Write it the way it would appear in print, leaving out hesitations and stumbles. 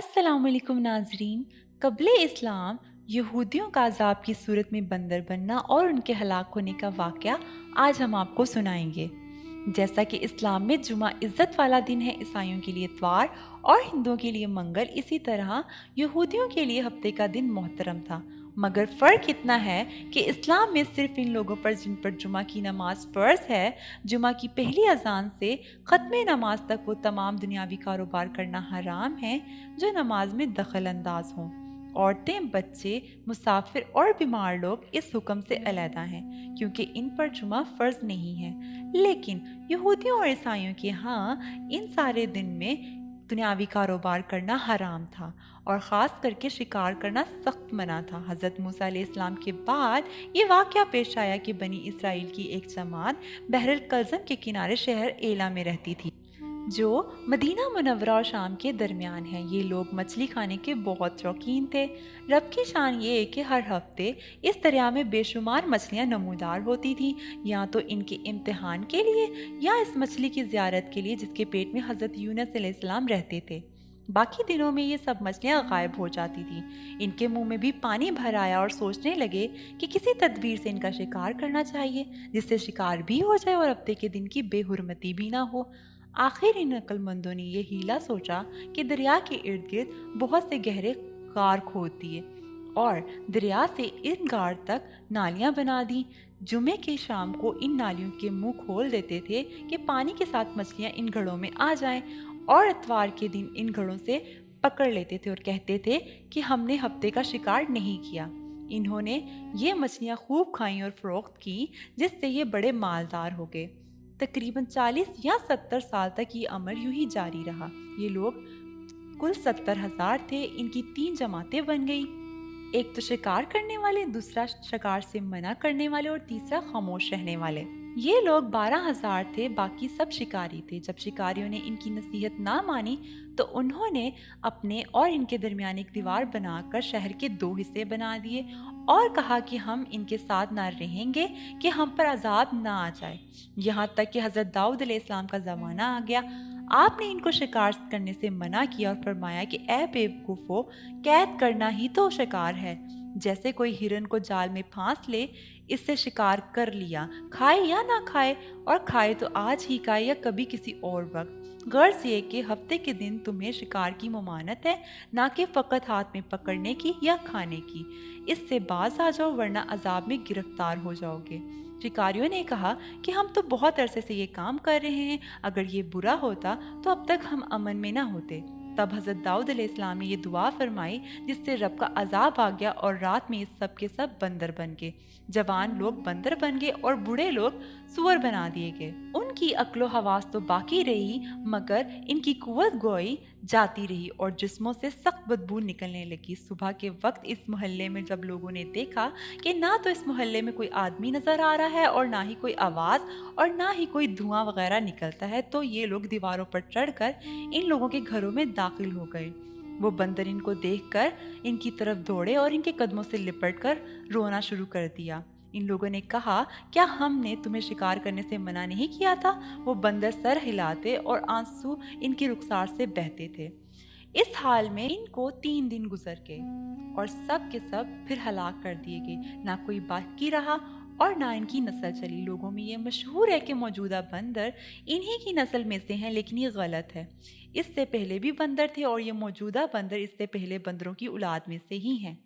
अस्सलाम वालेकुम नाजरीन। कबल इस्लाम यहूदियों का अजाब की सूरत में बंदर बनना और उनके हलाक होने का वाक़या आज हम आपको सुनाएंगे। जैसा कि इस्लाम में जुमा इज़्ज़त वाला दिन है, ईसाइयों के लिए इतवार और हिंदुओं के लिए मंगल, इसी तरह यहूदियों के लिए हफ्ते का दिन मोहतरम था। मगर फ़र्क इतना है कि इस्लाम में सिर्फ इन लोगों पर जिन पर जुमा की नमाज फ़र्ज़ है, जुमा की पहली अजान से ख़त्म नमाज तक वो तमाम दुनियावी कारोबार करना हराम है जो नमाज में दखल अंदाज हों। औरतें, बच्चे, मुसाफिर और बीमार लोग इस हुक्म से अलहदा हैं क्योंकि इन पर जुमा फ़र्ज़ नहीं है। लेकिन यहूदियों और ईसाइयों के यहाँ इन सारे दिन में दुनियावी कारोबार करना हराम था और ख़ास करके शिकार करना सख्त मना था। हज़रत मूसा अलैहिस्सलाम के बाद ये वाक़या पेश आया कि बनी इसराइल की एक जमात बहरुल कल्ज़म के किनारे शहर एला में रहती थी, जो मदीना मुनव्वरा और शाम के दरमियान है। ये लोग मछली खाने के बहुत शौकीन थे। रब की शान ये है कि हर हफ्ते इस दरिया में बेशुमार मछलियाँ नमूदार होती थीं, या तो इनके इम्तिहान के लिए या इस मछली की ज़ियारत के लिए जिसके पेट में हज़रत यूनुस अलैहिस्सलाम रहते थे। बाकी दिनों में ये सब मछलियाँ गायब हो जाती थीं। इनके मुंह में भी पानी भर आया और सोचने लगे कि किसी तदबीर से इनका शिकार करना चाहिए जिससे शिकार भी हो जाए और हफ्ते के दिन की बेहुरमती भी ना हो। आखिर इन अक्लमंदों ने यह हीला सोचा कि दरिया के इर्द गिर्द बहुत से गहरे गार खोद दिए और दरिया से इन गार तक नालियां बना दी। जुमे के शाम को इन नालियों के मुंह खोल देते थे कि पानी के साथ मछलियां इन घड़ों में आ जाएं, और इतवार के दिन इन घड़ों से पकड़ लेते थे और कहते थे कि हमने हफ्ते का शिकार नहीं किया। इन्होंने ये मछलियां खूब खाईं और फरोख्त की, जिससे ये बड़े मालदार हो गए। तकरीबन 40 या 70 साल तक ये अमल यूं ही जारी रहा। ये लोग कुल 70,000 थे। इनकी 3 जमातें बन गई, एक तो शिकार करने वाले, दूसरा शिकार से मना करने वाले और तीसरा खामोश रहने वाले। ये लोग 12,000 थे, बाकी सब शिकारी थे। जब शिकारियों ने इनकी नसीहत ना मानी तो उन्होंने अपने और इनके दरमियान एक दीवार बनाकर शहर के 2 हिस्से बना दिए और कहा कि हम इनके साथ ना रहेंगे कि हम पर अजाब ना आ जाए। यहाँ तक कि हज़रत दाऊद अलैहिस्सलाम का ज़माना आ गया। आपने इनको शिकार करने से मना किया और फरमाया कि ए बेवकूफ़ो, कैद करना ही तो शिकार है। जैसे कोई हिरन को जाल में फांस ले, इससे शिकार कर लिया, खाए या ना खाए, और खाए तो आज ही खाए या कभी किसी और वक्त। गर्ज ये कि हफ्ते के दिन तुम्हें शिकार की ममानत है, ना कि फ़कत हाथ में पकड़ने की या खाने की। इससे बाज आ जाओ वरना अजाब में गिरफ्तार हो जाओगे। शिकारियों ने कहा कि हम तो बहुत अरसे से ये काम कर रहे हैं, अगर ये बुरा होता तो अब तक हम अमन में ना होते। तब हज़रत दाऊद अलैहिस्सलाम ने ये दुआ फरमाई, जिससे रब का अजाब आ गया और रात में सब के सब बंदर बन गए। जवान लोग बंदर बन गए और बूढ़े लोग सुअर बना दिए गए। उनकी अक्लो हवास तो बाकी रही, मगर इनकी कुव्वत गोई जाती रही और जिस्मों से सख्त बदबू निकलने लगी। सुबह के वक्त इस मोहल्ले में जब लोगों ने देखा कि ना तो इस मोहल्ले में कोई आदमी नजर आ रहा है और ना ही कोई आवाज़ और ना ही कोई धुआं वगैरह निकलता है, तो ये लोग दीवारों पर चढ़कर इन लोगों के घरों में दाखिल हो गए। वो बंदर इनको देखकर इनकी तरफ दौड़े और इनके कदमों से लिपटकर रोना शुरू कर दिया। इन लोगों ने कहा, क्या हमने तुम्हें शिकार करने से मना नहीं किया था? वो बंदर सर हिलाते और आंसू इनकी रुखसार से बहते थे। इस हाल में इनको 3 दिन गुजर गए और सब के सब फिर हलाक कर दिए गए। ना कोई बाकी रहा और ना इनकी नस्ल चली। लोगों में ये मशहूर है कि मौजूदा बंदर इन्हीं की नस्ल में से हैं, लेकिन ये गलत है। इससे पहले भी बंदर थे और ये मौजूदा बंदर इससे पहले बंदरों की औलाद में से ही हैं।